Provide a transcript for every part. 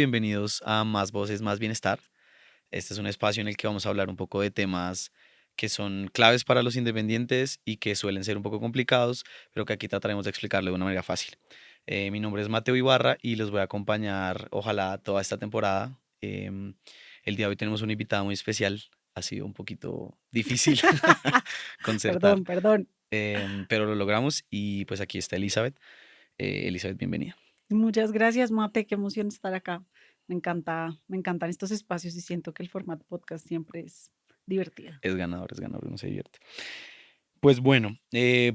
bienvenidos a Más Voces, Más Bienestar. Este es un espacio en el que vamos a hablar un poco de temas que son claves para los independientes y que suelen ser un poco complicados, pero que aquí trataremos de explicarlo de una manera fácil. Mi nombre es Mateo Ibarra y los voy a acompañar, ojalá, toda esta temporada. El día de hoy tenemos una invitada muy especial. Ha sido un poquito difícil concertar, Perdón, perdón. pero lo logramos y pues aquí está Elizabeth. Elizabeth, bienvenida. Muchas gracias, Mate. Qué emoción estar acá. Me encantan estos espacios y siento que el formato podcast siempre es divertido. Es ganador, uno se divierte. Pues bueno,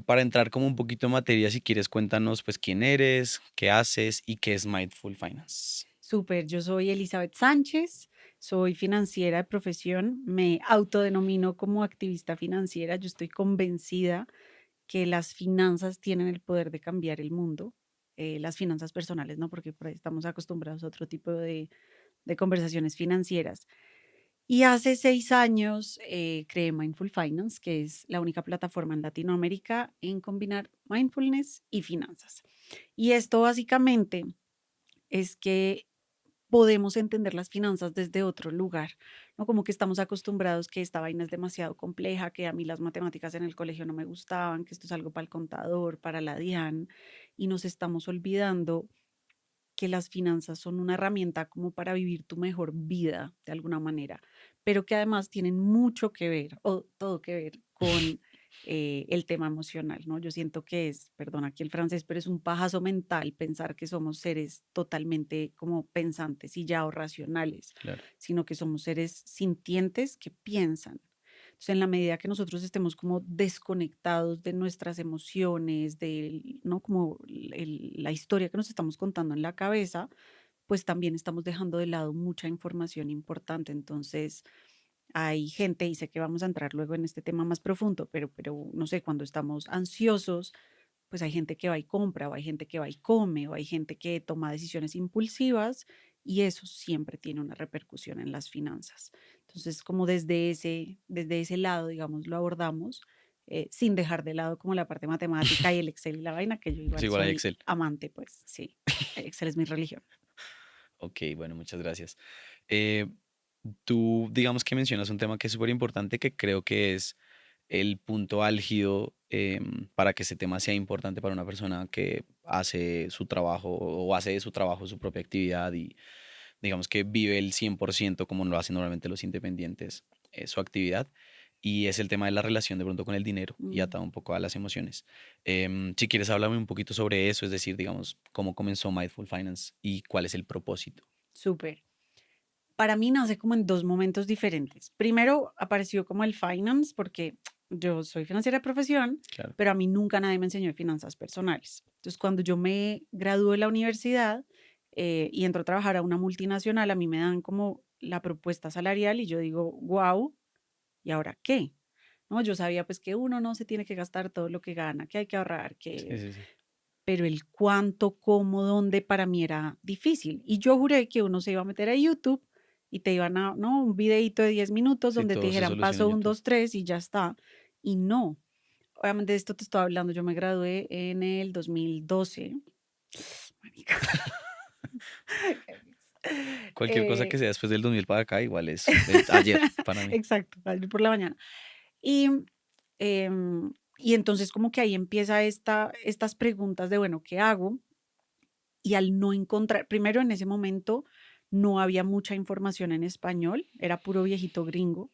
para entrar como un poquito en materia, si quieres cuéntanos pues quién eres, qué haces y qué es Mindful Finance. Súper, yo soy Elizabeth Sánchez, soy financiera de profesión, me autodenomino como activista financiera. Yo estoy convencida que las finanzas tienen el poder de cambiar el mundo, las finanzas personales, ¿no? Porque por ahí estamos acostumbrados a otro tipo de conversaciones financieras. Y hace 6 años creé Mindful Finance, que es la única plataforma en Latinoamérica en combinar mindfulness y finanzas. Y esto básicamente es que podemos entender las finanzas desde otro lugar, ¿no? Como que estamos acostumbrados que esta vaina es demasiado compleja, que a mí las matemáticas en el colegio no me gustaban, que esto es algo para el contador, para la DIAN, y nos estamos olvidando que las finanzas son una herramienta como para vivir tu mejor vida de alguna manera, pero que además tienen mucho que ver o todo que ver con el tema emocional, ¿no? Yo siento que es, perdón aquí el francés, pero es un pajazo mental pensar que somos seres totalmente como pensantes y ya o racionales, Claro. sino que somos seres sintientes que piensan. Entonces, en la medida que nosotros estemos como desconectados de nuestras emociones, de, ¿no? Como la historia que nos estamos contando en la cabeza, pues también estamos dejando de lado mucha información importante. Entonces, hay gente, y sé que vamos a entrar luego en este tema más profundo, pero no sé, cuando estamos ansiosos, pues hay gente que va y compra, o hay gente que va y come, o hay gente que toma decisiones impulsivas y eso siempre tiene una repercusión en las finanzas. Entonces, como desde ese lado, digamos, lo abordamos, sin dejar de lado como la parte matemática y el Excel y la vaina, que yo Es igual igual a soy Excel. amante, pues sí, Excel es mi religión. Ok, bueno, muchas gracias. Eh, Tú digamos que mencionas un tema que es súper importante, que creo que es el punto álgido para que ese tema sea importante para una persona que hace su trabajo o hace de su trabajo su propia actividad y digamos que vive el 100% como lo hacen normalmente los independientes, su actividad. Y es el tema de la relación de pronto con el dinero y Mm, atado un poco a las emociones. Si quieres, háblame un poquito sobre eso, es decir, digamos, cómo comenzó Mindful Finance y cuál es el propósito. súper. Para mí nace como en dos momentos diferentes. Primero apareció como el finance, porque yo soy financiera de profesión, Claro. pero a mí nunca nadie me enseñó de finanzas personales. Entonces, cuando yo me gradué de la universidad y entro a trabajar a una multinacional, a mí me dan como la propuesta salarial y yo digo, wow, ¿y ahora qué? ¿No? Yo sabía pues que uno no se tiene que gastar todo lo que gana, que hay que ahorrar, Sí, sí, sí. pero el cuánto, cómo, dónde para mí era difícil. Y yo juré que uno se iba a meter a YouTube y te iban a, ¿no? Un videito de 10 minutos Sí, donde te todo se dijeran soluciona paso en 1, YouTube. 2, 3 y ya está. Y no. Obviamente de esto te estoy hablando, yo me gradué en el 2012. Marica. Cualquier cosa que Eh, sea después del 2000 para acá, igual es ayer para mí. exacto, ayer por la mañana. Y, y entonces como que ahí empieza estas preguntas de, bueno, ¿qué hago? Y al no encontrar, primero en ese momento no había mucha información en español, era puro viejito gringo.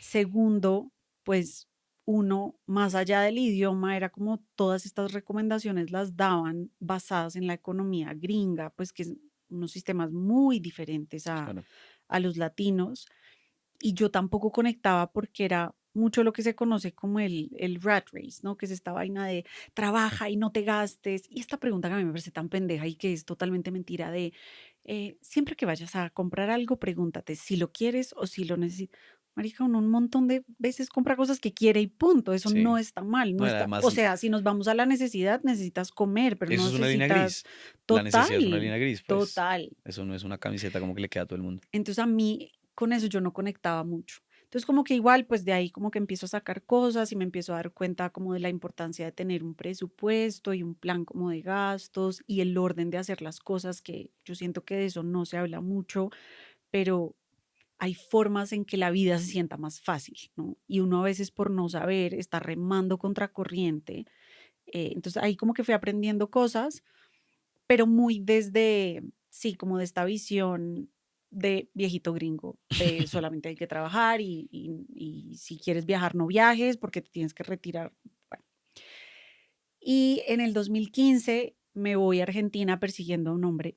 Segundo, pues uno, más allá del idioma, era como todas estas recomendaciones las daban basadas en la economía gringa, pues que es unos sistemas muy diferentes Claro. a los latinos y yo tampoco conectaba porque era mucho lo que se conoce como el rat race, ¿no? Que es esta vaina de trabaja y no te gastes. Y esta pregunta que a mí me parece tan pendeja y que es totalmente mentira de siempre que vayas a comprar algo, pregúntate si lo quieres o si lo necesitas. Marica, uno un montón de veces compra cosas que quiere y punto. Eso Sí. no está mal, no No, y está. además, O sea, si nos vamos a la necesidad, necesitas comer, pero no eso es una línea necesitas gris. La necesidad es una total, línea gris, pues. total. Eso no es una camiseta como que le queda a todo el mundo. Entonces a mí con eso yo no conectaba mucho. Entonces, como que igual, pues de ahí como que empiezo a sacar cosas y me empiezo a dar cuenta como de la importancia de tener un presupuesto y un plan como de gastos y el orden de hacer las cosas, que yo siento que de eso no se habla mucho, pero hay formas en que la vida se sienta más fácil, ¿no? Y uno a veces por no saber está remando contra corriente. Entonces ahí como que fui aprendiendo cosas, pero muy desde, sí, como de esta visión de viejito gringo, de solamente hay que trabajar y si quieres viajar no viajes porque te tienes que retirar. Bueno, y en el 2015 me voy a Argentina persiguiendo a un hombre.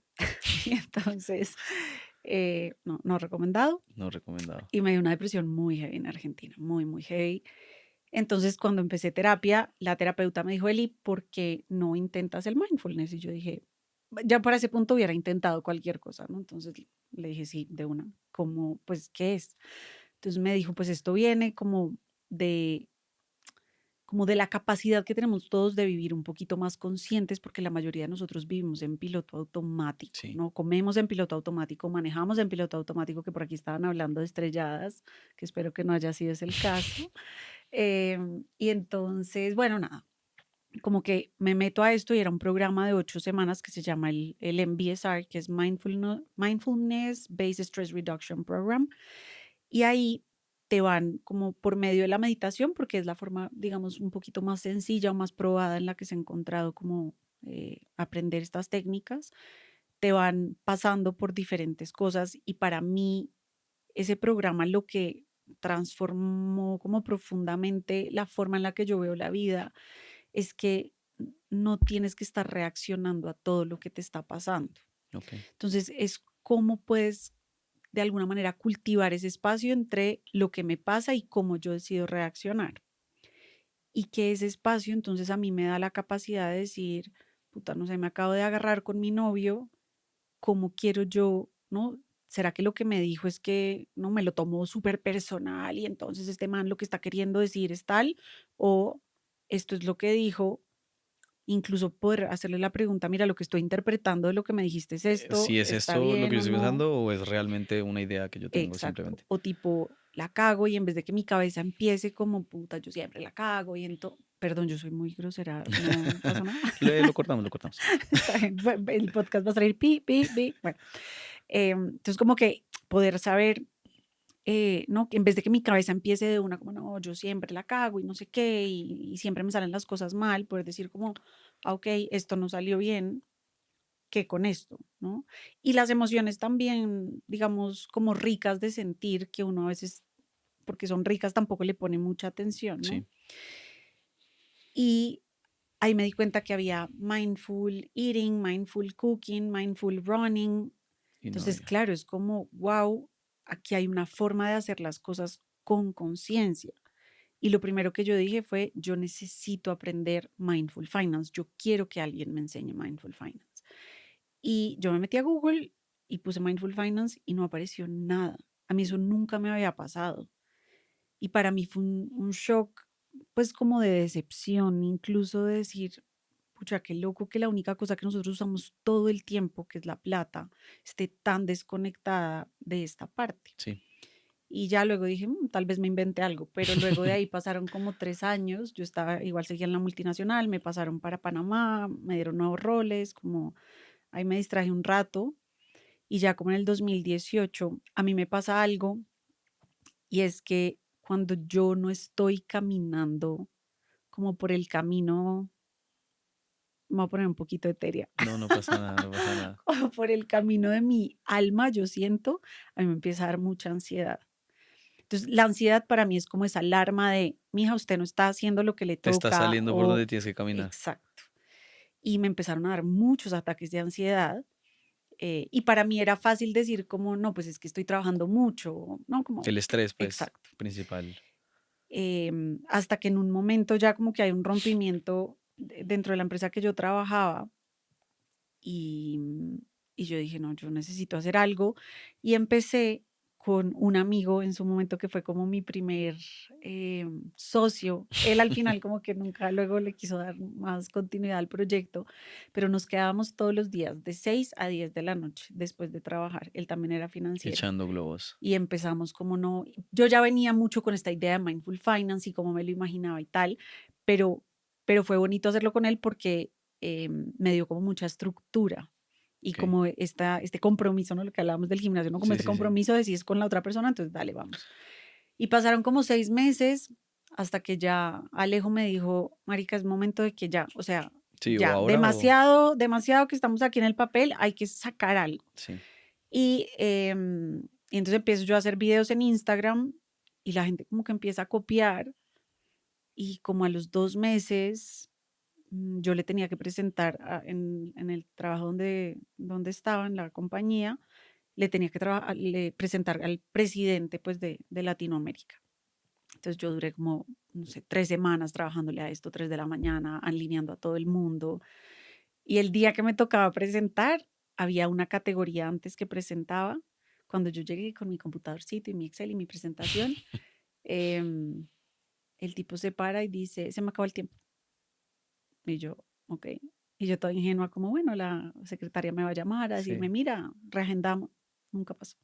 Y entonces, no, no recomendado. No recomendado. Y me dio una depresión muy heavy en Argentina, muy, muy heavy. Entonces, cuando empecé terapia, la terapeuta me dijo, Eli, ¿por qué no intentas el mindfulness? Y yo dije, ya para ese punto hubiera intentado cualquier cosa, ¿no? Entonces le dije, sí, de una, ¿cómo, pues, qué es? Entonces me dijo, pues esto viene de, como de la capacidad que tenemos todos de vivir un poquito más conscientes, porque la mayoría de nosotros vivimos en piloto automático, Sí. ¿no? Comemos en piloto automático, manejamos en piloto automático, que por aquí estaban hablando de estrelladas, que espero que no haya sido ese el caso. Y entonces, bueno, nada, como que me meto a esto y era un programa de 8 semanas que se llama el MBSR, que es Mindfulness Based Stress Reduction Program. Y ahí te van como por medio de la meditación, porque es la forma, digamos, un poquito más sencilla o más probada en la que se ha encontrado como aprender estas técnicas, te van pasando por diferentes cosas y para mí ese programa lo que transformó como profundamente la forma en la que yo veo la vida es que no tienes que estar reaccionando a todo lo que te está pasando. Ok. Entonces, es cómo puedes de alguna manera cultivar ese espacio entre lo que me pasa y cómo yo decido reaccionar. Y que ese espacio entonces a mí me da la capacidad de decir, puta, no sé, me acabo de agarrar con mi novio, ¿cómo quiero yo, no? ¿Será que lo que me dijo es que no me lo tomó súper personal y entonces este man lo que está queriendo decir es tal? ¿O esto es lo que dijo? Incluso poder hacerle la pregunta, mira, lo que estoy interpretando de lo que me dijiste es esto, Si es ¿está esto lo que bien yo o estoy no? pensando o es realmente una idea que yo tengo Exacto. simplemente. O tipo, la cago y en vez de que mi cabeza empiece como puta, yo siempre la cago y entonces, perdón, yo soy muy grosera, no pasa nada. Lo cortamos, lo cortamos. Está bien, el podcast va a salir pi, pi, pi. Bueno, entonces como que poder saber, ¿no? Que en vez de que mi cabeza empiece de una como, no, yo siempre la cago y no sé qué, y siempre me salen las cosas mal, poder decir como, ah, ok, esto no salió bien, ¿qué con esto? ¿No? Y las emociones también, digamos, como ricas de sentir que uno a veces, porque son ricas, tampoco le pone mucha atención, ¿no? Sí. Y ahí me di cuenta que había mindful eating, mindful cooking, mindful running. Y no Entonces, había. claro, es como, wow, aquí hay una forma de hacer las cosas con conciencia. Y lo primero que yo dije fue, yo necesito aprender mindful finance. Yo quiero que alguien me enseñe mindful finance. Y yo me metí a Google y puse mindful finance y no apareció nada. A mí eso nunca me había pasado. Y para mí fue un shock, pues como de decepción, incluso de decir, pucha, qué loco que la única cosa que nosotros usamos todo el tiempo, que es la plata, esté tan desconectada de esta parte. Sí. Y ya luego dije, tal vez me inventé algo, pero luego de ahí pasaron como 3 años, yo estaba, igual seguía en la multinacional, me pasaron para Panamá, me dieron nuevos roles, como ahí me distraje un rato y ya como en el 2018 a mí me pasa algo y es que cuando yo no estoy caminando como por el camino, me voy a poner un poquito etérea, No, no pasa nada, no pasa nada. como por el camino de mi alma, yo siento, a mí me empieza a dar mucha ansiedad. Entonces, la ansiedad para mí es como esa alarma de, mija, usted no está haciendo lo que le Te está toca saliendo por o donde tienes que caminar. exacto. Y me empezaron a dar muchos ataques de ansiedad. Y para mí era fácil decir como, no, pues es que estoy trabajando mucho, ¿no? Como, El estrés, pues, exacto. principal. Hasta que en un momento ya como que hay un rompimiento dentro de la empresa que yo trabajaba y, y yo dije, no, yo necesito hacer algo y empecé con un amigo en su momento que fue como mi primer socio. Él al final como que nunca luego le quiso dar más continuidad al proyecto, pero nos quedábamos todos los días de 6 a 10 de la noche después de trabajar. Él también era financiero. Echando globos. Y empezamos como no, yo ya venía mucho con esta idea de Mindful Finance y cómo me lo imaginaba y tal, pero, pero fue bonito hacerlo con él porque me dio como mucha estructura y Ok. como este compromiso, ¿no? Lo que hablábamos del gimnasio, ¿no? Como Sí, este sí, sí. compromiso de si es con la otra persona, entonces dale, vamos. Y pasaron como 6 meses hasta que ya Alejo me dijo, marica, es momento de que ya, o sea, Sí, o ya, ahora o... demasiado, demasiado que estamos aquí en el papel, hay que sacar algo. Sí. Y entonces empiezo yo a hacer videos en Instagram y la gente como que empieza a copiar y como a los 2 meses yo le tenía que presentar en el trabajo donde estaba, en la compañía, le tenía que presentar al presidente pues de Latinoamérica. Entonces yo duré como, no sé, 3 semanas trabajándole a esto, 3 de la mañana, alineando a todo el mundo. Y el día que me tocaba presentar, había una categoría antes que presentaba. Cuando yo llegué con mi computadorcito y mi Excel y mi presentación, em, el tipo se para y dice, se me acabó el tiempo. Y yo, ok. Y yo toda ingenua, como, bueno, la secretaria me va a llamar a decirme, Sí. mira, reagendamos. Nunca pasó.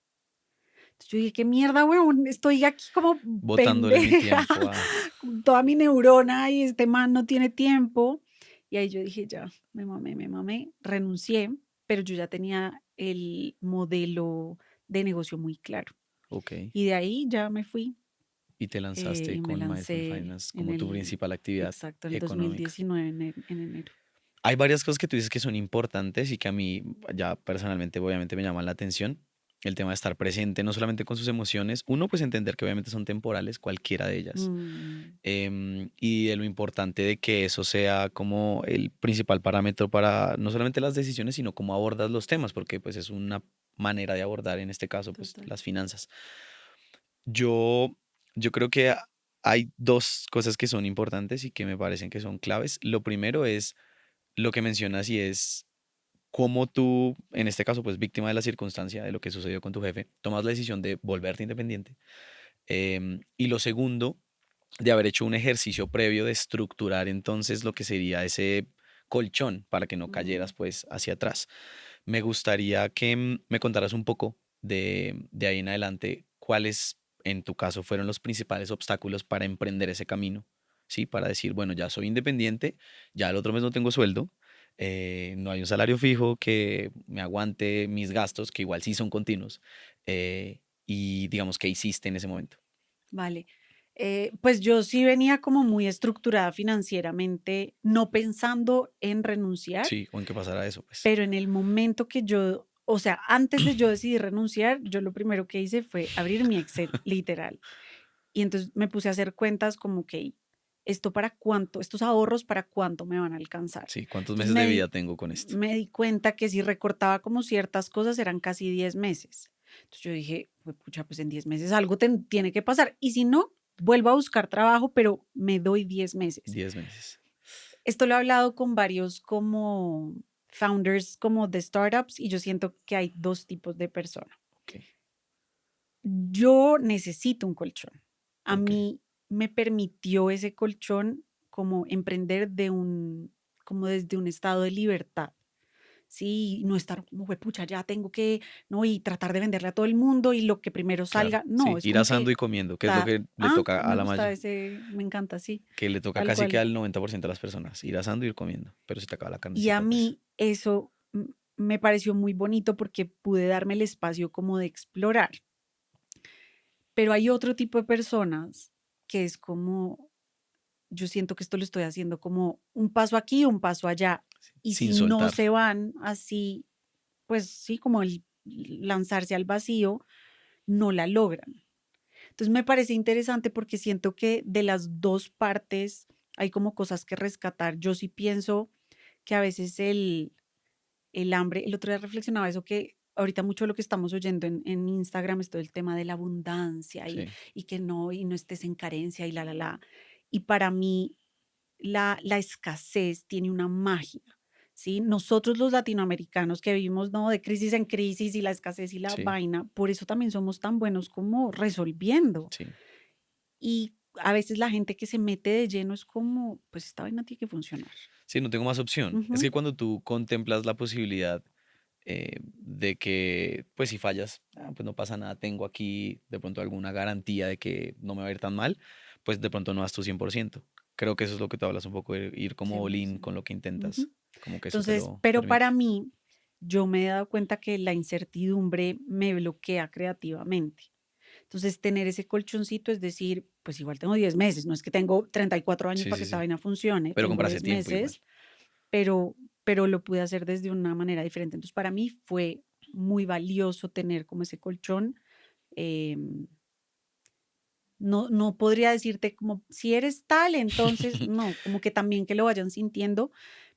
Entonces yo dije, qué mierda, weón, estoy aquí como Botándole mi pendeja, tiempo a... con toda mi neurona y este man no tiene tiempo. Y ahí yo dije, ya, me mamé, renuncié, pero yo ya tenía el modelo de negocio muy claro. Ok. Y de ahí ya me fui Y te lanzaste y me con Mindful lancé Finance en como tu principal actividad exacto, en el económica. 2019, en enero. Hay varias cosas que tú dices que son importantes y que a mí ya personalmente obviamente me llaman la atención. El tema de estar presente, no solamente con sus emociones, uno pues entender que obviamente son temporales, cualquiera de ellas, Mm, y de lo importante de que eso sea como el principal parámetro para no solamente las decisiones, sino cómo abordas los temas, porque pues es una manera de abordar en este caso pues total. las finanzas. Yo, yo creo que hay dos cosas que son importantes y que me parecen que son claves. Lo primero es lo que mencionas y es cómo tú, en este caso, pues víctima de la circunstancia, de lo que sucedió con tu jefe, tomas la decisión de volverte independiente. Y lo segundo, de haber hecho un ejercicio previo de estructurar entonces lo que sería ese colchón para que no cayeras Mm. pues hacia atrás. Me gustaría que me contaras un poco de ahí en adelante cuáles en tu caso fueron los principales obstáculos para emprender ese camino, ¿sí? Para decir, bueno, ya soy independiente, ya el otro mes no tengo sueldo, no hay un salario fijo que me aguante mis gastos, que igual sí son continuos, y digamos, ¿qué hiciste en ese momento? Vale. Pues yo sí venía como muy estructurada financieramente, no pensando en renunciar, Sí, o en qué pasará eso, pues. pero en el momento que yo, o sea, antes de yo decidir renunciar, yo lo primero que hice fue abrir mi Excel, literal. Y entonces me puse a hacer cuentas como que esto para cuánto, estos ahorros para cuánto me van a alcanzar. Sí, ¿cuántos Entonces meses de vida tengo con esto? me di cuenta que si recortaba como ciertas cosas eran casi 10 meses. Entonces yo dije, pucha, pues en 10 meses algo tiene que pasar. Y si no, vuelvo a buscar trabajo, pero me doy 10 meses. 10 meses. Esto lo he hablado con varios como founders como de startups y yo siento que hay dos tipos de personas. Ok, Yo necesito un colchón. A ok. mí me permitió ese colchón como emprender como desde un estado de libertad. Sí, no estar como, pucha, ya tengo que, no, y tratar de venderle a todo el mundo y lo que primero Claro, salga. No, sí, es ir como asando que, y comiendo, que es lo que le toca a me la gusta malla, ese, me encanta, sí, que le toca tal casi que cual. al 90% de las personas, ir asando y ir comiendo, pero se te acaba la Y a carnecita, pues. mí eso me pareció muy bonito porque pude darme el espacio como de explorar. Pero hay otro tipo de personas que es como, yo siento que esto lo estoy haciendo como un paso aquí, un paso allá. Y Sin si no soltar. se van así, pues sí, como el lanzarse al vacío, no la logran. Entonces me parece interesante porque siento que de las dos partes hay como cosas que rescatar. Yo sí pienso que a veces el hambre, el otro día reflexionaba eso que ahorita mucho lo que estamos oyendo en Instagram es todo el tema de la abundancia Sí, y que no, y no estés en carencia y la. Y para mí la escasez tiene una magia. ¿sí? Nosotros los latinoamericanos que vivimos, ¿no? De crisis en crisis y la escasez y la Sí, vaina, por eso también somos tan buenos como resolviendo. sí. Y a veces la gente que se mete de lleno es como, pues esta vaina tiene que funcionar. Sí, no tengo más opción. Es que Ujú. cuando tú contemplas la posibilidad de que, pues si fallas, pues no pasa nada, tengo aquí de pronto alguna garantía de que no me va a ir tan mal, pues de pronto no das tu 100%. Creo que eso es lo que tú hablas un poco, de ir como all in 100%. con lo que intentas, Ujú. como que eso te Entonces, lo pero para permite. mí, yo me he dado cuenta que la incertidumbre me bloquea creativamente. Entonces, tener ese colchoncito es decir, pues igual tengo 10 meses, no es que tengo 34 años Sí, para que sí, esta sí. vaina funcione, Pero tengo compraste 10 tiempo igual. meses, pero, pero lo pude hacer desde una manera diferente. Entonces, para mí fue muy valioso tener como ese colchón. em, no, no podría decirte como si eres tal, entonces no, como que también que lo vayan sintiendo,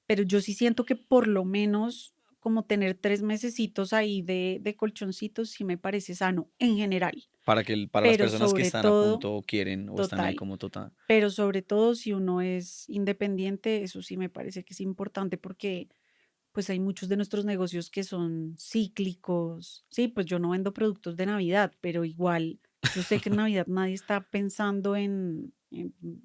pero yo sí siento que por lo menos como tener 3 mesecitos ahí de colchoncitos sí me parece sano en general, Para las pero personas que sobre están a todo, punto o quieren o están ahí total, como total. pero sobre todo si uno es independiente, eso sí me parece que es importante porque pues hay muchos de nuestros negocios que son cíclicos. Sí, pues yo no vendo productos de Navidad, pero igual yo sé que en Navidad nadie está pensando en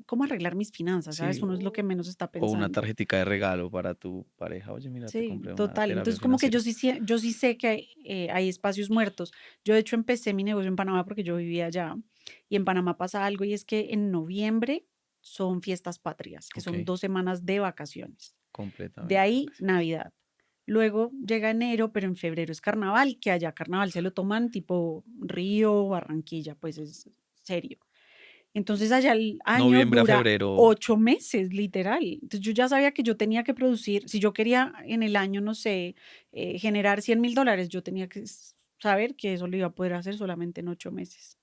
cómo arreglar mis finanzas, ¿sabes? Sí, Uno es lo que menos está o una pensando. tarjetica de regalo para tu pareja. Oye, mira, te Sí, compré una total. terapia Entonces, como que financiera. yo sí sé que hay espacios muertos. Yo, de hecho, empecé mi negocio en Panamá porque yo vivía allá. Y en Panamá pasa algo y es que en noviembre son fiestas patrias, que Ok, son 2 semanas de vacaciones. De completamente. ahí, Navidad. Luego llega enero, pero en febrero es carnaval, que allá carnaval se lo toman tipo Río, Barranquilla, pues es serio. Entonces allá el año Noviembre a dura febrero, 8 meses, literal. Entonces yo ya sabía que yo tenía que producir, si yo quería en el año, no sé, generar $100.000, yo tenía que saber que eso lo iba a poder hacer solamente en 8 meses.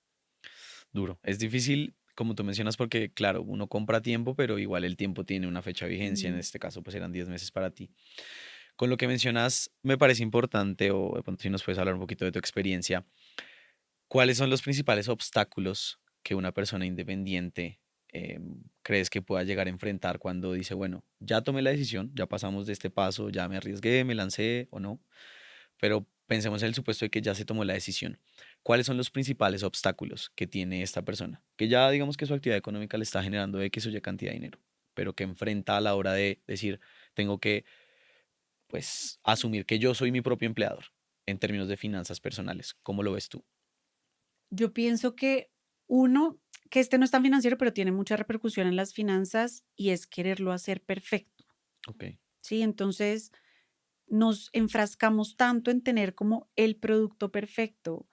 duro. Es difícil, como tú mencionas, porque claro, uno compra tiempo, pero igual el tiempo tiene una fecha de vigencia. En Mm. este caso, pues eran 10 meses para ti. Con lo que mencionas, me parece importante, o de pronto si nos puedes hablar un poquito de tu experiencia, ¿cuáles son los principales obstáculos que una persona independiente crees que pueda llegar a enfrentar cuando dice, bueno, ya tomé la decisión, ya pasamos de este paso, ya me arriesgué, me lancé o no? Pero pensemos en el supuesto de que ya se tomó la decisión. ¿Cuáles son los principales obstáculos que tiene esta persona? Que ya digamos que su actividad económica le está generando X o Y cantidad de dinero, pero que enfrenta a la hora de decir, tengo que, pues, asumir que yo soy mi propio empleador en términos de finanzas personales. ¿Cómo lo ves tú? Yo pienso que uno, que este no es tan financiero, pero tiene mucha repercusión en las finanzas y es quererlo hacer perfecto, Ok, ¿sí? Entonces nos enfrascamos tanto en tener como el producto perfecto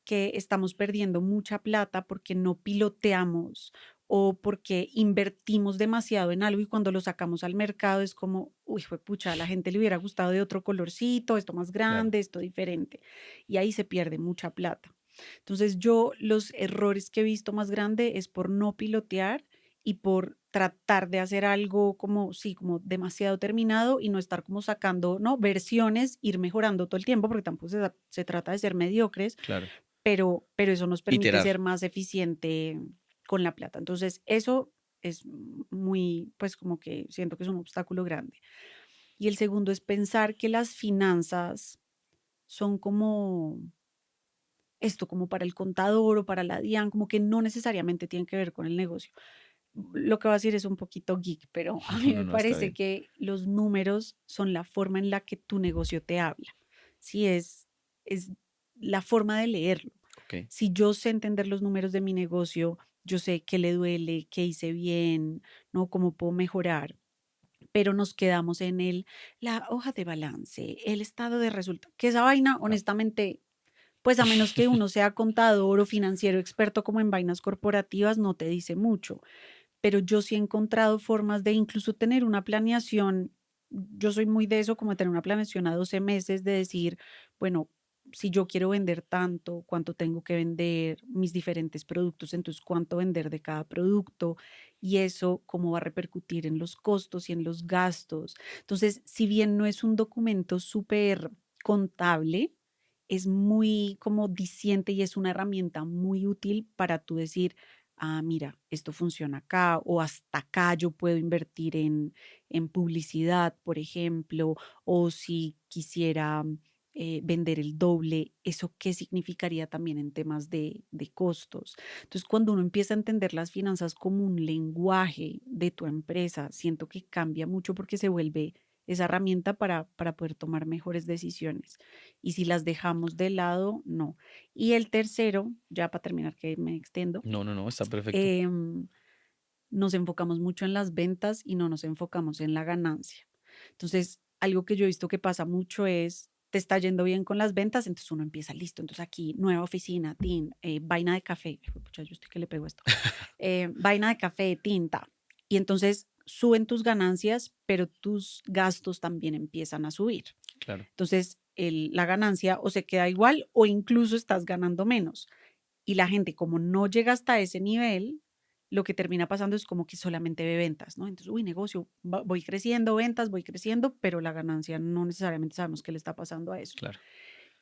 que estamos perdiendo mucha plata porque no piloteamos o porque invertimos demasiado en algo y cuando lo sacamos al mercado es como, uy, pucha, a la gente le hubiera gustado de otro colorcito, esto más claro. grande, esto diferente. Y ahí se pierde mucha plata. Entonces yo los errores que he visto más grande es por no pilotear y por tratar de hacer algo como, sí, como demasiado terminado y no estar como sacando, ¿no? Versiones, ir mejorando todo el tiempo, porque tampoco se trata de ser mediocres, Claro. pero eso nos permite Iterar. ser más eficiente con la plata. Entonces, eso es muy, pues como que siento que es un obstáculo grande. Y el segundo es pensar que las finanzas son como esto, como para el contador o para la DIAN, como que no necesariamente tienen que ver con el negocio. Lo que voy a decir es un poquito geek, pero a mí No, no, me no, está parece bien. que los números son la forma en la que tu negocio te habla. Sí, es la forma de leerlo. Ok, Si yo sé entender los números de mi negocio, yo sé qué le duele, qué hice bien, ¿no? Cómo puedo mejorar. Pero nos quedamos en la hoja de balance, el estado de resultados, que esa vaina, no. honestamente, pues a menos que uno sea contador o financiero experto como en vainas corporativas, no te dice mucho, pero yo sí he encontrado formas de incluso tener una planeación. Yo soy muy de eso, como de tener una planeación a 12 meses, de decir, bueno, si yo quiero vender tanto, cuánto tengo que vender, mis diferentes productos, entonces cuánto vender de cada producto y eso cómo va a repercutir en los costos y en los gastos. Entonces, si bien no es un documento súper contable, es muy como diciente y es una herramienta muy útil para tú decir, ah, mira, esto funciona acá o hasta acá yo puedo invertir en publicidad, por ejemplo, o si quisiera vender el doble, ¿eso qué significaría también en temas de costos? Entonces, cuando uno empieza a entender las finanzas como un lenguaje de tu empresa, siento que cambia mucho porque se vuelve esa herramienta para poder tomar mejores decisiones. Y si las dejamos de lado, no. Y el tercero, ya para terminar que me extiendo, No, no, no, está perfecto. em, nos enfocamos mucho en las ventas y no nos enfocamos en la ganancia. Entonces, algo que yo he visto que pasa mucho es, te está yendo bien con las ventas, entonces uno empieza listo. Entonces aquí, nueva oficina, tin, vaina de café. Pucha, yo estoy que le pego esto. Vaina de café, tinta. Y entonces suben tus ganancias, pero tus gastos también empiezan a subir. Claro. Entonces, la ganancia o se queda igual o incluso estás ganando menos. Y la gente, como no llega hasta ese nivel, lo que termina pasando es como que solamente ve ventas, ¿no? Entonces, uy, negocio, voy creciendo, ventas, voy creciendo, pero la ganancia no necesariamente sabemos qué le está pasando a eso. Claro.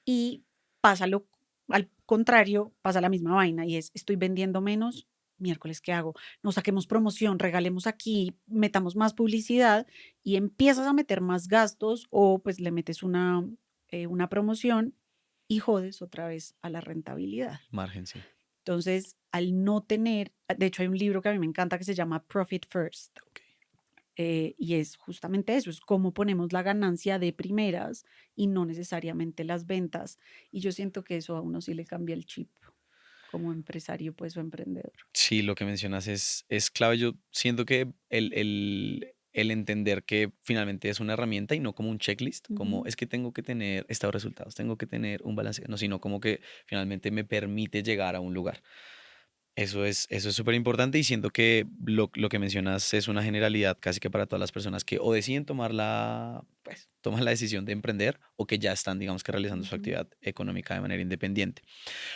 Y pasa lo, al contrario, pasa la misma vaina y es, estoy vendiendo menos, miércoles, ¿qué hago? No saquemos promoción, regalemos aquí, metamos más publicidad y empiezas a meter más gastos o pues le metes una promoción y jodes otra vez a la rentabilidad. Margen, sí. Entonces, al no tener, de hecho hay un libro que a mí me encanta que se llama Profit First, Ok. y es justamente eso, es cómo ponemos la ganancia de primeras y no necesariamente las ventas. Y yo siento que eso a uno sí le cambia el chip como empresario, pues, o emprendedor. Sí, lo que mencionas es clave. Yo siento que el entender que finalmente es una herramienta y no como un checklist, como Ujú. es que tengo que tener estos resultados, tengo que tener un balance, no, sino como que finalmente me permite llegar a un lugar. Eso es súper importante y siento que lo que mencionas es una generalidad casi que para todas las personas que o deciden pues, toman la decisión de emprender o que ya están, digamos que realizando su Ujú. actividad económica de manera independiente.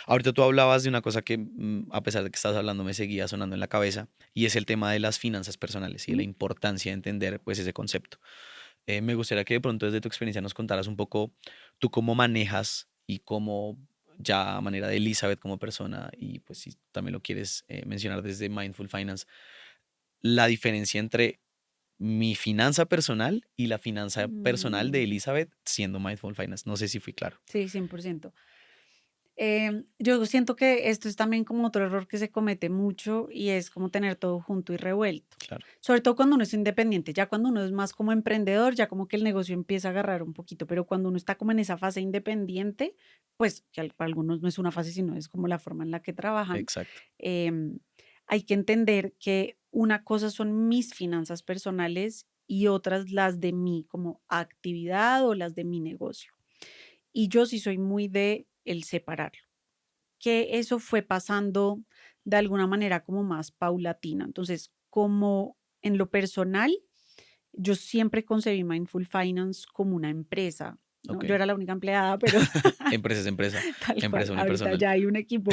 Ahorita tú hablabas de una cosa que, a pesar de que estás hablando, me seguía sonando en la cabeza y es el tema de las finanzas personales y de la Mm. importancia de entender pues ese concepto. Me gustaría que de pronto desde tu experiencia nos contaras un poco tú cómo manejas y cómo ya a manera de Elizabeth como persona y pues si también lo quieres mencionar desde Mindful Finance, la diferencia entre mi finanza personal y la finanza personal de Mm. Elizabeth siendo Mindful Finance. No sé si fui claro. Sí, 100%. Yo siento que esto es también como otro error que se comete mucho y es como tener todo junto y revuelto. Claro, Sobre todo cuando uno es independiente, ya cuando uno es más como emprendedor, ya como que el negocio empieza a agarrar un poquito, pero cuando uno está como en esa fase independiente, pues que para algunos no es una fase, sino es como la forma en la que trabajan, exacto. em, hay que entender que una cosa son mis finanzas personales y otras las de mi como actividad o las de mi negocio. Y yo sí soy muy de el separarlo, que eso fue pasando de alguna manera como más paulatina. Entonces, como en lo personal, yo siempre concebí Mindful Finance como una empresa, ¿no? Ok. Yo era la única empleada, pero Empresa es empresa, tal cual, empresa ahorita unipersonal. ya hay un equipo,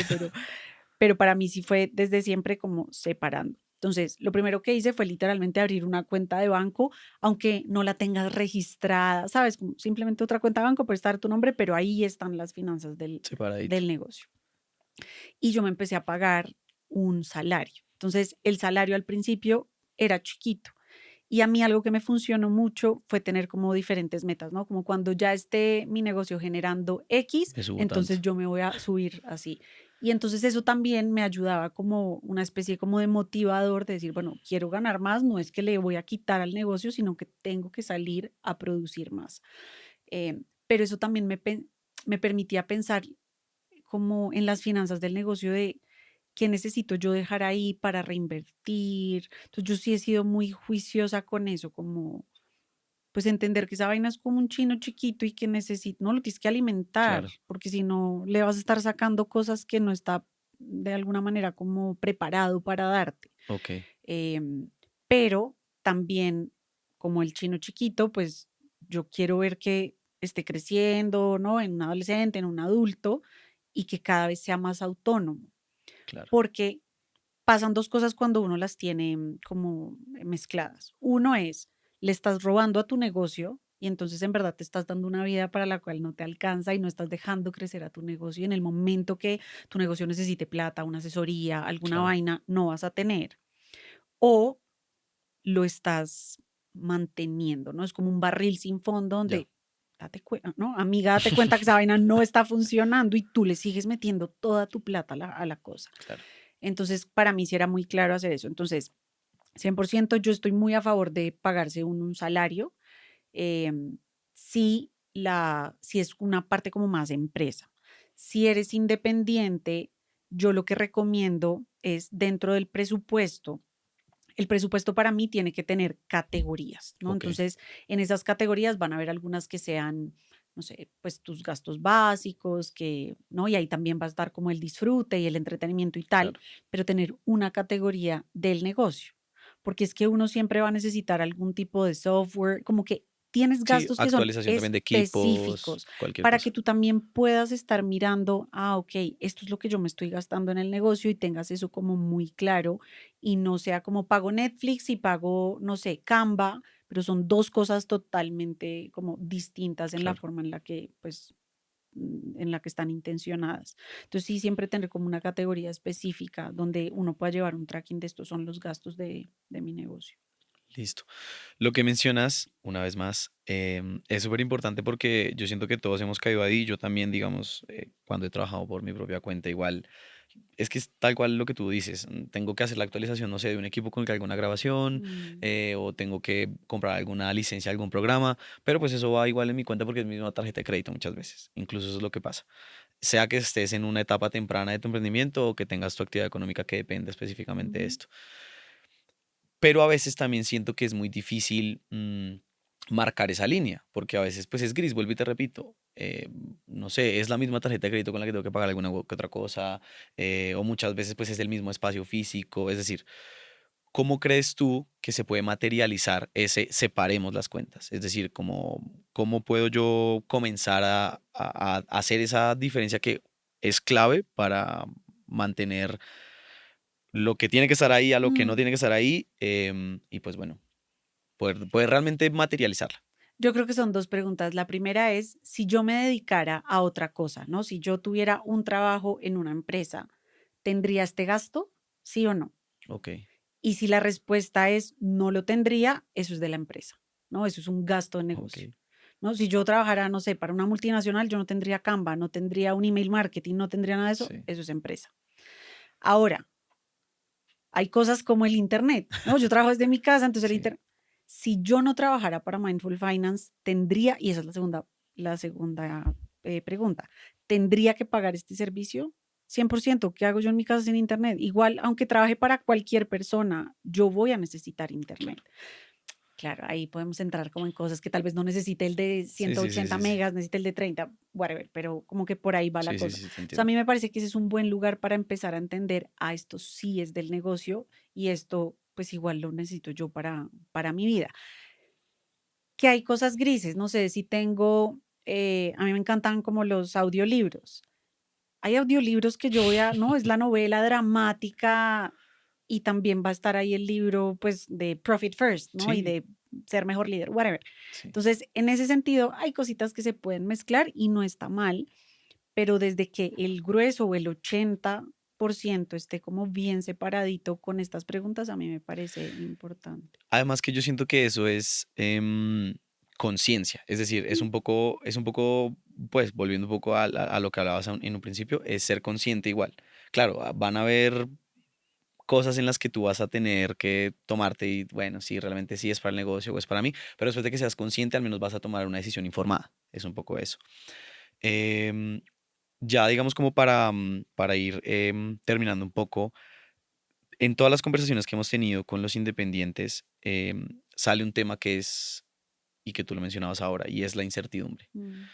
pero para mí sí fue desde siempre como separando. Entonces, lo primero que hice fue literalmente abrir una cuenta de banco, aunque no la tengas registrada, ¿sabes? Como simplemente otra cuenta de banco, puede estar tu nombre, pero ahí están las finanzas Separadito. del negocio. Y yo me empecé a pagar un salario. Entonces, el salario al principio era chiquito. Y a mí algo que me funcionó mucho fue tener como diferentes metas, ¿no? Como cuando ya esté mi negocio generando X, Me subo tanto. entonces yo me voy a subir así. Y entonces eso también me ayudaba como una especie como de motivador de decir, bueno, quiero ganar más, no es que le voy a quitar al negocio, sino que tengo que salir a producir más. Pero eso también me permitía pensar como en las finanzas del negocio de qué necesito yo dejar ahí para reinvertir. Entonces yo sí he sido muy juiciosa con eso, como pues entender que esa vaina es como un chino chiquito y que necesita, no lo tienes que alimentar, Claro. porque si no le vas a estar sacando cosas que no está de alguna manera como preparado para darte. Ok. Em, pero también, como el chino chiquito, pues yo quiero ver que esté creciendo, ¿no? En un adolescente, en un adulto, y que cada vez sea más autónomo, Claro. porque pasan dos cosas cuando uno las tiene como mezcladas. Uno es, le estás robando a tu negocio y entonces en verdad te estás dando una vida para la cual no te alcanza y no estás dejando crecer a tu negocio. Y en el momento que tu negocio necesite plata, una asesoría, alguna Claro. vaina, no vas a tener. O lo estás manteniendo, ¿no? Es como un barril sin fondo Ya. donde, date cuenta, ¿no? Amiga, date cuenta que esa vaina no está funcionando y tú le sigues metiendo toda tu plata a la cosa. Claro. Entonces, para mí sí era muy claro hacer eso. Entonces, 100% yo estoy muy a favor de pagarse un salario, em, si es una parte como más empresa. Si eres independiente, yo lo que recomiendo es dentro del presupuesto. El presupuesto para mí tiene que tener categorías, ¿no? Ok. Entonces, en esas categorías van a haber algunas que sean, no sé, pues tus gastos básicos, que, ¿no? Y ahí también va a estar como el disfrute y el entretenimiento y tal, Claro. pero tener una categoría del negocio, porque es que uno siempre va a necesitar algún tipo de software, como que tienes Sí, gastos que son actualización también de equipos, específicos cualquier para que cosa. tú también puedas estar mirando, ok, esto es lo que yo me estoy gastando en el negocio y tengas eso como muy claro y no sea como pago Netflix y pago, no sé, Canva, pero son 2 cosas totalmente como distintas en la Claro. forma en la que, pues, en la que están intencionadas. Entonces, sí, siempre tener como una categoría específica donde uno pueda llevar un tracking de estos son los gastos de mi negocio. Listo. Lo que mencionas, una vez más, es súper importante porque yo siento que todos hemos caído ahí. Yo también, digamos, cuando he trabajado por mi propia cuenta, igual, es que es tal cual lo que tú dices. Tengo que hacer la actualización, no sé, de un equipo con el que haga una grabación, Mm, o tengo que comprar alguna licencia, algún programa, pero pues eso va igual en mi cuenta porque es mi misma tarjeta de crédito muchas veces. Incluso eso es lo que pasa. Sea que estés en una etapa temprana de tu emprendimiento o que tengas tu actividad económica que depende específicamente de ujú, esto. Pero a veces también siento que es muy difícil marcar esa línea, porque a veces pues es gris, vuelvo y te repito, no sé, es la misma tarjeta de crédito con la que tengo que pagar alguna que otra cosa, o muchas veces pues es el mismo espacio físico, es decir, ¿cómo crees tú que se puede materializar ese separemos las cuentas? Es decir, ¿cómo puedo yo comenzar a hacer esa diferencia que es clave para mantener lo que tiene que estar ahí a lo que no mm. tiene que estar ahí, y pues bueno, poder realmente materializarla. Yo creo que son 2 preguntas. La primera es, si yo me dedicara a otra cosa, ¿no? Si yo tuviera un trabajo en una empresa, ¿tendría este gasto? ¿Sí o no? Ok, Y si la respuesta es no lo tendría, eso es de la empresa, ¿no? Eso es un gasto de ok, negocio, ¿no? Si yo trabajara, no sé, para una multinacional, yo no tendría Canva, no tendría un email marketing, no tendría nada de eso, sí, eso es empresa. Ahora, hay cosas como el Internet, ¿no? Yo trabajo desde mi casa, entonces el sí. Internet, si yo no trabajara para Mindful Finance, tendría, y esa es la segunda pregunta, ¿tendría que pagar este servicio? 100%. ¿Qué hago yo en mi casa sin Internet? Igual, aunque trabaje para cualquier persona, yo voy a necesitar Internet. Claro. Claro, ahí podemos entrar como en cosas que tal vez no necesite el de Sí, sí, sí, 180 sí, sí. megas, necesite el de 30, whatever, pero como que por ahí va la Sí, sí, cosa. sí, te Entonces, a entiendo. mí me parece que ese es un buen lugar para empezar a entender, esto sí es del negocio y esto pues igual lo necesito yo para mi vida. Que hay cosas grises, no sé si tengo, a mí me encantan como los audiolibros. Hay audiolibros que yo voy a, no, es la novela dramática y también va a estar ahí el libro, pues, de Profit First, ¿no? Y Sí, de ser mejor líder, whatever. sí. Entonces, en ese sentido, hay cositas que se pueden mezclar y no está mal, pero desde que el grueso o el 80% esté como bien separadito con estas preguntas, a mí me parece importante. Además que yo siento que eso es conciencia, es decir, Mm, es un poco, pues, volviendo un poco a lo que hablabas en un principio, es ser consciente igual. Claro, van a haber cosas en las que tú vas a tener que tomarte y bueno, si realmente sí es para el negocio o es para mí, pero después de que seas consciente, al menos vas a tomar una decisión informada. Es un poco eso. Em, ya digamos como para ir terminando un poco, en todas las conversaciones que hemos tenido con los independientes, sale un tema que es, y que tú lo mencionabas ahora, y es la incertidumbre. mm,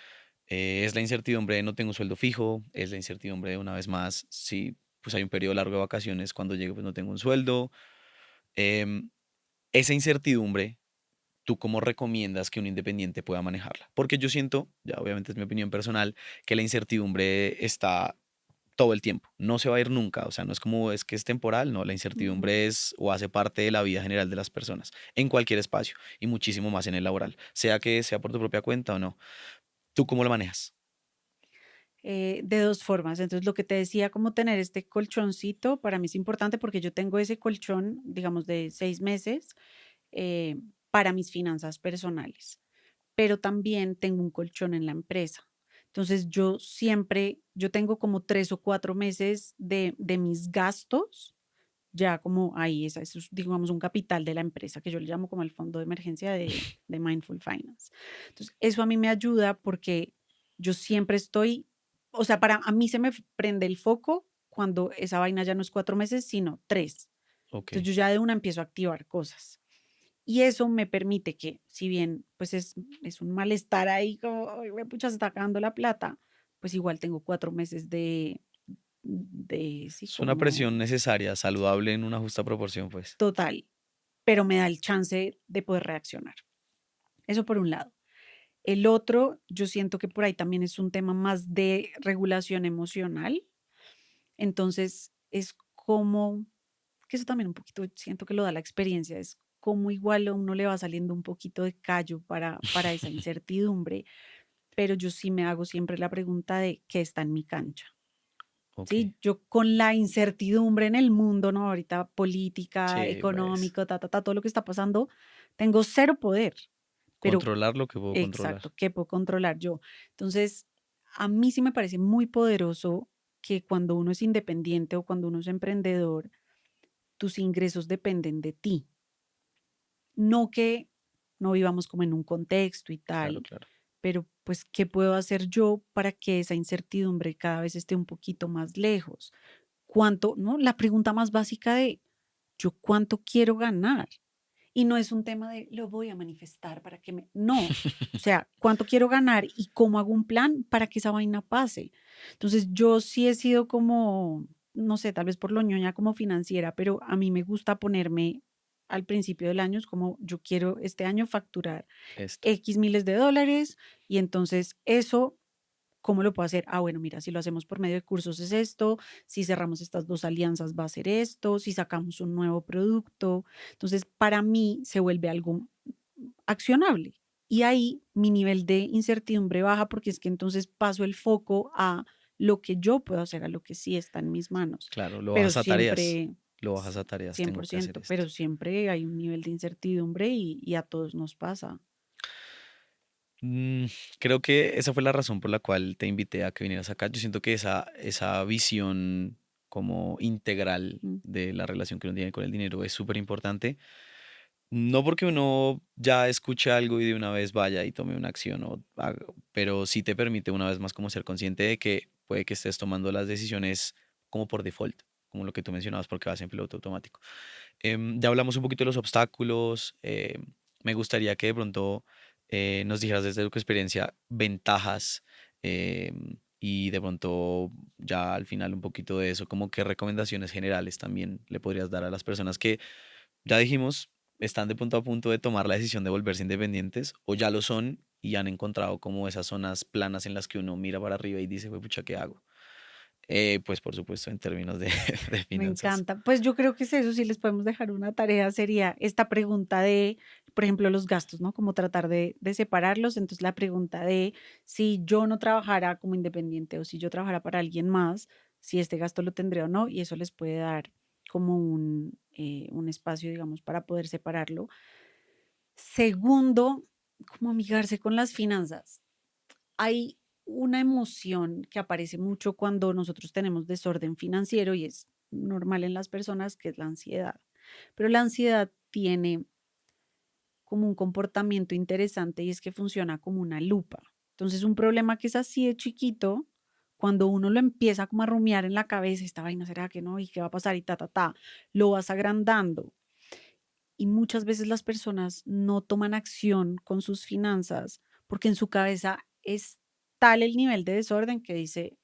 Es la incertidumbre de no tengo un sueldo fijo, es la incertidumbre de una vez más, si pues hay un periodo largo de vacaciones, cuando llegue pues no tengo un sueldo. Em, esa incertidumbre, ¿tú cómo recomiendas que un independiente pueda manejarla? Porque yo siento, ya obviamente es mi opinión personal, que la incertidumbre está todo el tiempo, no se va a ir nunca, o sea, no es como es que es temporal, no, la Ujú. incertidumbre es o hace parte de la vida general de las personas, en cualquier espacio y muchísimo más en el laboral, sea que sea por tu propia cuenta o no. ¿Tú cómo lo manejas? De dos formas. Entonces, lo que te decía, como tener este colchoncito, para mí es importante porque yo tengo ese colchón, digamos, de 6 meses eh, para mis finanzas personales, pero también tengo un colchón en la empresa. Entonces, yo tengo como 3 o 4 meses de mis gastos, ya como ahí, eso es, digamos, un capital de la empresa, que yo le llamo como el fondo de emergencia de Mindful Finance. Entonces, eso a mí me ayuda porque yo siempre estoy, o sea, a mí se me prende el foco cuando esa vaina ya no es 4 meses, sino 3. Ok, Entonces, yo ya de una empiezo a activar cosas. Y eso me permite que, si bien pues es un malestar ahí, como, "Ay, pucha, se está acabando la plata", pues igual tengo 4 meses de sí, es una como presión necesaria, saludable en una justa proporción, pues. total, pero me da el chance de poder reaccionar. Eso por un lado. El otro, yo siento que por ahí también es un tema más de regulación emocional. Entonces, es como, que eso también un poquito siento que lo da la experiencia, es como igual a uno le va saliendo un poquito de callo para esa incertidumbre, pero yo sí me hago siempre la pregunta de qué está en mi cancha. Ok, Sí, yo con la incertidumbre en el mundo, ¿no? Ahorita política, sí, pues, económico, todo lo que está pasando, tengo cero poder, pero controlar lo que puedo controlar. exacto, ¿qué puedo controlar yo? Entonces, a mí sí me parece muy poderoso que cuando uno es independiente o cuando uno es emprendedor, tus ingresos dependen de ti. No que no vivamos como en un contexto y Claro, tal, claro. pero pues, ¿qué puedo hacer yo para que esa incertidumbre cada vez esté un poquito más lejos? ¿Cuánto? ¿No? La pregunta más básica de yo cuánto quiero ganar. Y no es un tema de lo voy a manifestar para que me... No, o sea, cuánto quiero ganar y cómo hago un plan para que esa vaina pase. Entonces, yo sí he sido como, no sé, tal vez por lo ñoña como financiera, pero a mí me gusta ponerme al principio del año, es como yo quiero este año facturar Esto. X miles de dólares y entonces eso, ¿cómo lo puedo hacer? Ah, bueno, mira, si lo hacemos por medio de cursos es esto, si cerramos estas dos alianzas va a ser esto, si sacamos un nuevo producto. Entonces, para mí se vuelve algo accionable. Y ahí mi nivel de incertidumbre baja porque es que entonces paso el foco a lo que yo puedo hacer, a lo que sí está en mis manos. Claro, lo Pero bajas a tareas. siempre, Lo bajas a tareas. cien Tengo por que hacer ciento esto. pero siempre hay un nivel de incertidumbre y a todos nos pasa. Mm, creo que esa fue la razón por la cual te invité a que vinieras acá. Yo siento que esa visión como integral Mm. de la relación que uno tiene con el dinero es súper importante. No porque uno ya escuche algo y de una vez vaya y tome una acción, pero sí te permite una vez más como ser consciente de que puede que estés tomando las decisiones como por default, como lo que tú mencionabas, porque vas en piloto automático. Ya hablamos un poquito de los obstáculos. Me gustaría que de pronto nos dijeras desde tu experiencia ventajas y de pronto ya al final un poquito de eso, como qué recomendaciones generales también le podrías dar a las personas que ya dijimos están de punto a punto de tomar la decisión de volverse independientes o ya lo son y han encontrado como esas zonas planas en las que uno mira para arriba y dice, pucha, ¿qué hago? Pues por supuesto en términos de, de Me finanzas. encanta. Pues yo creo que es eso, si les podemos dejar una tarea, sería esta pregunta de, por ejemplo, los gastos, ¿no? Como tratar de separarlos. Entonces, la pregunta de si yo no trabajara como independiente o si yo trabajara para alguien más, si este gasto lo tendré o no, y eso les puede dar como un espacio, digamos, para poder separarlo. Segundo, como amigarse con las finanzas. Hay una emoción que aparece mucho cuando nosotros tenemos desorden financiero y es normal en las personas, que es la ansiedad. Pero la ansiedad tiene como un comportamiento interesante y es que funciona como una lupa. Entonces, un problema que es así de chiquito, cuando uno lo empieza como a rumiar en la cabeza, esta vaina será que no, y qué va a pasar y lo vas agrandando. Y muchas veces las personas no toman acción con sus finanzas porque en su cabeza es tal el nivel de desorden que dice,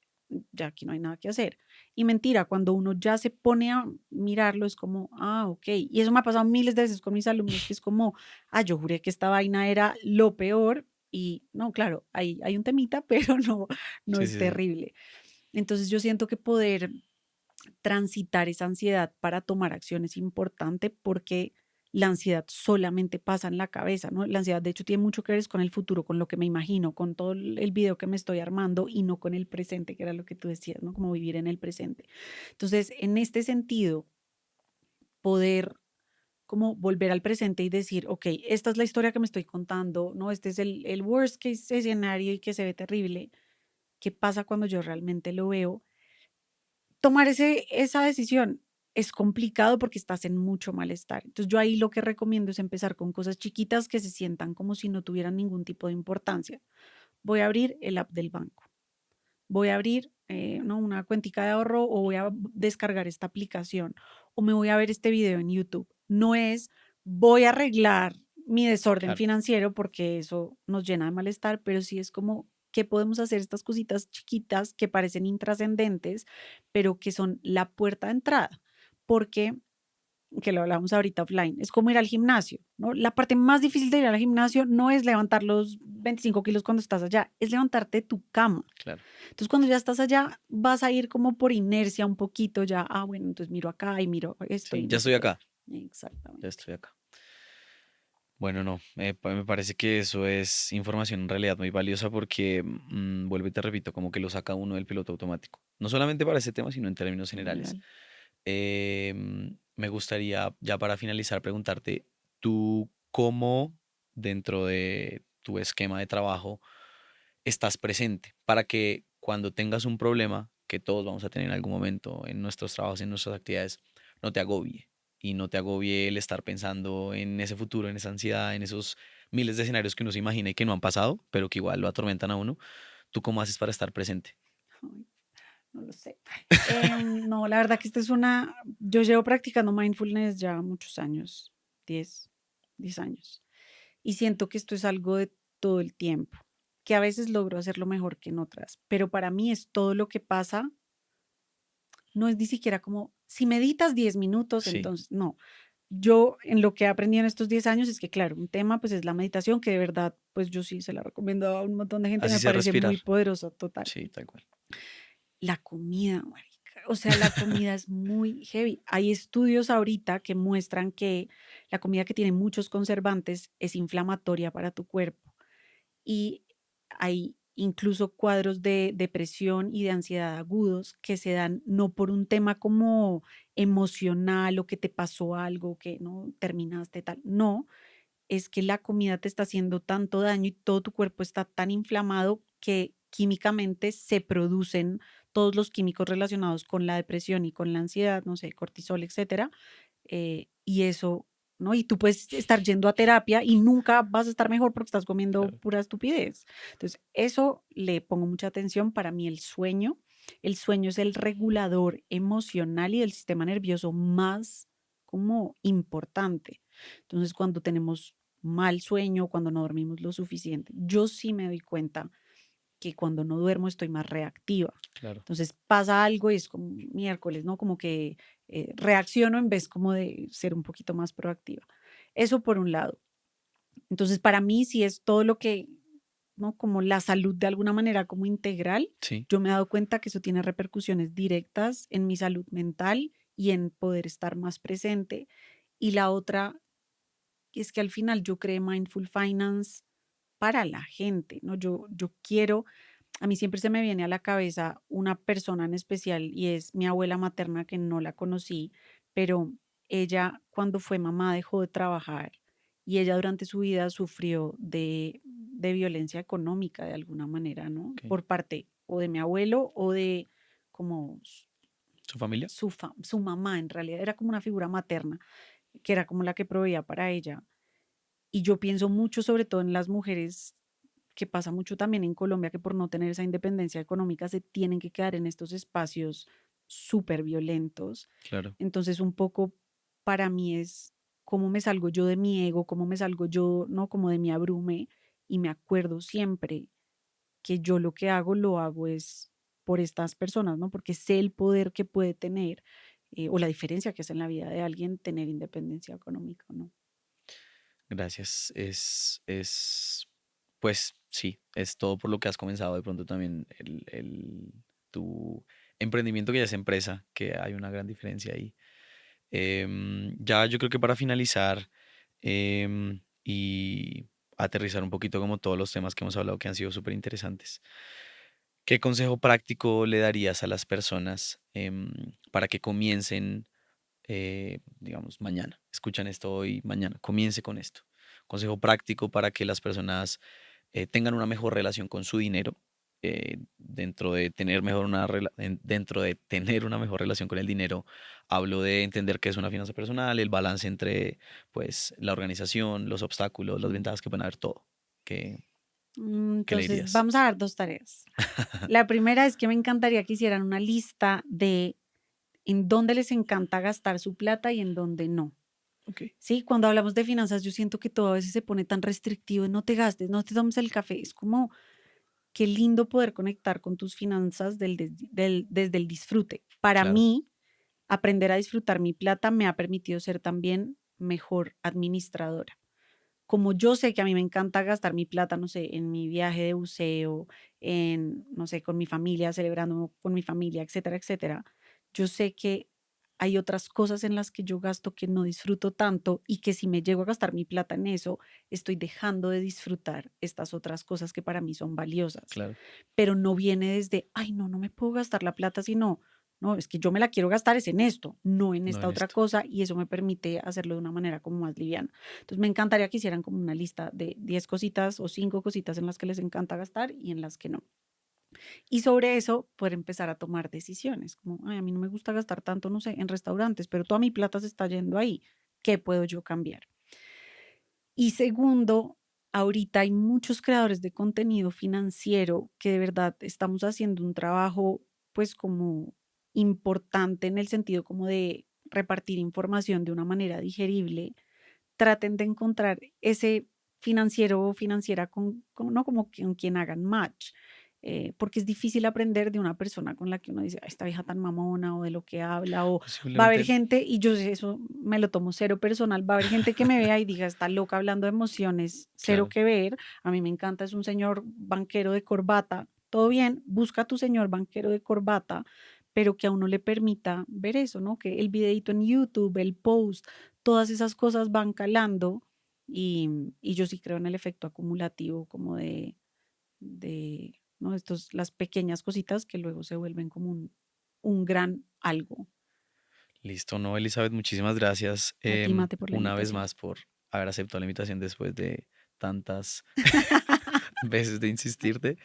ya aquí no hay nada que hacer". Y mentira, cuando uno ya se pone a mirarlo es como, ah, ok. Y eso me ha pasado miles de veces con mis alumnos, que es como, ah, yo juré que esta vaina era lo peor y no, claro, hay un temita, pero no, no Sí, es sí, sí. terrible. Entonces yo siento que poder transitar esa ansiedad para tomar acción es importante porque la ansiedad solamente pasa en la cabeza, ¿no? La ansiedad, de hecho, tiene mucho que ver es con el futuro, con lo que me imagino, con todo el video que me estoy armando y no con el presente, que era lo que tú decías, ¿no? Como vivir en el presente. Entonces, en este sentido, poder como volver al presente y decir, ok, esta es la historia que me estoy contando, ¿no? Este es el worst case escenario y que se ve terrible. ¿Qué pasa cuando yo realmente lo veo? Tomar esa decisión es complicado porque estás en mucho malestar. Entonces yo ahí lo que recomiendo es empezar con cosas chiquitas que se sientan como si no tuvieran ningún tipo de importancia. Voy a abrir el app del banco, voy a abrir ¿no? una cuentica de ahorro o voy a descargar esta aplicación o me voy a ver este video en YouTube. No es voy a arreglar mi desorden Claro, financiero porque eso nos llena de malestar, pero sí es como qué podemos hacer estas cositas chiquitas que parecen intrascendentes, pero que son la puerta de entrada. Porque que lo hablamos ahorita offline, es como ir al gimnasio, ¿no? La parte más difícil de ir al gimnasio no es levantar los 25 kilos cuando estás allá, es levantarte de tu cama. claro. Entonces, cuando ya estás allá, vas a ir como por inercia un poquito ya, bueno, entonces miro acá y miro esto Sí, y ya no sé estoy qué. acá, ya Exactamente. estoy acá. Bueno, no, me parece que eso es información en realidad muy valiosa porque, vuelvo y te repito, como que lo saca uno del piloto automático. No solamente para ese tema, sino en términos generales. General. Me gustaría, ya para finalizar, preguntarte, ¿tú cómo dentro de tu esquema de trabajo estás presente para que cuando tengas un problema, que todos vamos a tener en algún momento en nuestros trabajos, en nuestras actividades, no te agobie? Y no te agobie el estar pensando en ese futuro, en esa ansiedad, en esos miles de escenarios que uno se imagina y que no han pasado, pero que igual lo atormentan a uno. ¿Tú cómo haces para estar presente? Ay, no lo sé. No, la verdad que yo llevo practicando mindfulness ya muchos años, 10 10 años. Y siento que esto es algo de todo el tiempo, que a veces logro hacerlo mejor que en otras, pero para mí es todo lo que pasa, no es ni siquiera como, si meditas 10 minutos, Sí, entonces, no. Yo en lo que he aprendido en estos 10 años es que, claro, un tema pues es la meditación, que de verdad, pues yo sí se la recomiendo a un montón de gente, así me sea parece respirar. muy poderosa, total. Sí, tal cual. La comida, marica, o sea, la comida es muy heavy. Hay estudios ahorita que muestran que la comida que tiene muchos conservantes es inflamatoria para tu cuerpo. Y hay incluso cuadros de depresión y de ansiedad agudos que se dan no por un tema como emocional o que te pasó algo, que no terminaste tal, no, es que la comida te está haciendo tanto daño y todo tu cuerpo está tan inflamado que químicamente se producen todos los químicos relacionados con la depresión y con la ansiedad, no sé, cortisol, etcétera, y eso, ¿no? Y tú puedes estar yendo a terapia y nunca vas a estar mejor porque estás comiendo Claro, pura estupidez. Entonces, eso le pongo mucha atención. Para mí, el sueño es el regulador emocional y del sistema nervioso más como importante. Entonces, cuando tenemos mal sueño, cuando no dormimos lo suficiente, yo sí me doy cuenta que cuando no duermo estoy más reactiva. claro. Entonces pasa algo y es como miércoles, ¿no? Como que reacciono en vez como de ser un poquito más proactiva. Eso por un lado. Entonces para mí sí es todo lo que, ¿no? Como la salud de alguna manera como integral. Sí, Yo me he dado cuenta que eso tiene repercusiones directas en mi salud mental y en poder estar más presente. Y la otra es que al final yo creé Mindful Finance para la gente, ¿no? Yo quiero a mí siempre se me viene a la cabeza una persona en especial y es mi abuela materna que no la conocí, pero ella cuando fue mamá dejó de trabajar y ella durante su vida sufrió de violencia económica de alguna manera, ¿no? ok. Por parte o de mi abuelo o de como ¿Su familia? su mamá en realidad era como una figura materna, que era como la que proveía para ella. Y yo pienso mucho sobre todo en las mujeres que pasa mucho también en Colombia, que por no tener esa independencia económica se tienen que quedar en estos espacios súper violentos. Claro. Entonces, un poco para mí es cómo me salgo yo de mi ego, cómo me salgo yo, ¿no? Como de mi abrume y me acuerdo siempre que yo lo hago es por estas personas, ¿no? Porque sé el poder que puede tener o la diferencia que hace en la vida de alguien tener independencia económica, ¿no? Gracias. Pues sí, es todo por lo que has comenzado de pronto también tu emprendimiento que ya es empresa, que hay una gran diferencia ahí. Ya yo creo que para finalizar y aterrizar un poquito como todos los temas que hemos hablado que han sido súper interesantes, ¿qué consejo práctico le darías a las personas para que comiencen, digamos, mañana? Escuchan esto hoy, mañana, comience con esto. Consejo práctico para que las personas tengan una mejor relación con su dinero, dentro de tener dentro de tener una mejor relación con el dinero, hablo de entender qué es una finanza personal, el balance entre pues la organización, los obstáculos, las ventajas que pueden haber, todo. ¿Qué, qué le Entonces, dirías? vamos a dar 2 tareas. La primera es que me encantaría que hicieran una lista de en dónde les encanta gastar su plata y en dónde no. Ok, Sí, cuando hablamos de finanzas, yo siento que todo a veces se pone tan restrictivo, en no te gastes, no te tomes el café. Es como, qué lindo poder conectar con tus finanzas desde el disfrute. Para claro, mí, aprender a disfrutar mi plata me ha permitido ser también mejor administradora. Como yo sé que a mí me encanta gastar mi plata, no sé, en mi viaje de buceo, en, no sé, con mi familia, celebrando con mi familia, etcétera, etcétera, yo sé que hay otras cosas en las que yo gasto que no disfruto tanto y que si me llego a gastar mi plata en eso, estoy dejando de disfrutar estas otras cosas que para mí son valiosas. claro, Pero no viene desde, ay, no, no me puedo gastar la plata, sino, no, es que yo me la quiero gastar es en esto, no en no esta en otra esto. cosa, y eso me permite hacerlo de una manera como más liviana. Entonces, me encantaría que hicieran como una lista de 10 cositas o 5 cositas en las que les encanta gastar y en las que no. Y sobre eso, poder empezar a tomar decisiones, como, ay, a mí no me gusta gastar tanto, no sé, en restaurantes, pero toda mi plata se está yendo ahí. ¿Qué puedo yo cambiar? Y segundo, ahorita hay muchos creadores de contenido financiero que de verdad estamos haciendo un trabajo, pues como importante en el sentido como de repartir información de una manera digerible. Traten de encontrar ese financiero o financiera no como con quien hagan match, porque es difícil aprender de una persona con la que uno dice: "Ay, esta vieja tan mamona", o de lo que habla, o va a haber Posiblemente, gente, y yo eso me lo tomo cero personal, va a haber gente que me vea y diga: "Está loca hablando de emociones", cero claro, que ver. A mí me encanta, es un señor banquero de corbata, todo bien, busca a tu señor banquero de corbata, pero que a uno le permita ver eso, ¿no? Que el videito en YouTube, el post, todas esas cosas van calando y yo sí creo en el efecto acumulativo como ¿no? Las pequeñas cositas que luego se vuelven como un gran algo. listo, no, Elizabeth, muchísimas gracias A ti, Mate, por la una vez invitación. más por haber aceptado la invitación después de tantas veces de insistirte.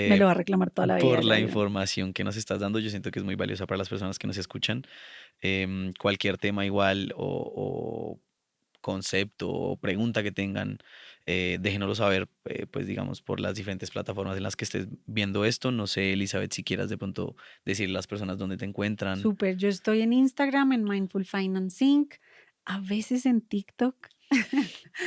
Me eh, lo va a reclamar toda la vida, por ya la vieron. información que nos estás dando. Yo siento que es muy valiosa para las personas que nos escuchan. Cualquier tema igual o concepto o pregunta que tengan, déjenoslo saber, pues digamos, por las diferentes plataformas en las que estés viendo esto. No sé, Elizabeth, si quieras de pronto decirle a las personas dónde te encuentran, Súper, yo estoy en Instagram, en Mindful Finance Inc., a veces en TikTok.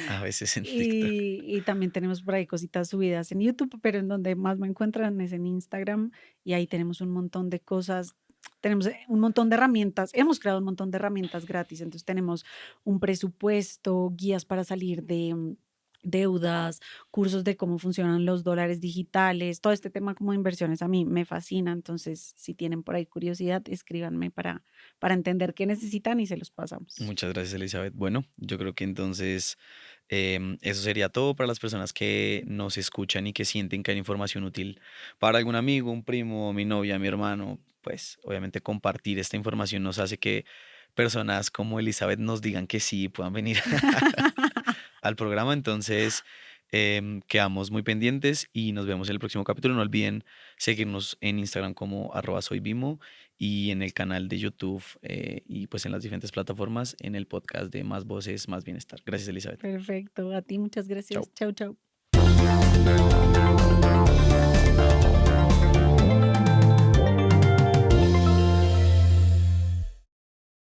a veces en TikTok. Y también tenemos por ahí cositas subidas en YouTube, pero en donde más me encuentran es en Instagram y ahí tenemos un montón de cosas, tenemos un montón de herramientas, hemos creado un montón de herramientas gratis, entonces tenemos un presupuesto, guías para salir de deudas, cursos de cómo funcionan los dólares digitales, todo este tema como de inversiones a mí me fascina, entonces si tienen por ahí curiosidad, escríbanme para entender qué necesitan y se los pasamos. Muchas gracias, Elizabeth. Bueno, yo creo que entonces eso sería todo para las personas que nos escuchan y que sienten que hay información útil para algún amigo, un primo, mi novia, mi hermano. Pues obviamente compartir esta información nos hace que personas como Elizabeth nos digan que sí puedan venir al programa. Entonces, quedamos muy pendientes y nos vemos en el próximo capítulo. No olviden seguirnos en Instagram como @soyvimo y en el canal de YouTube y pues en las diferentes plataformas en el podcast de Más Voces, Más Bienestar. Gracias, Elizabeth. Perfecto, a ti muchas Chao. gracias. Chau, chau.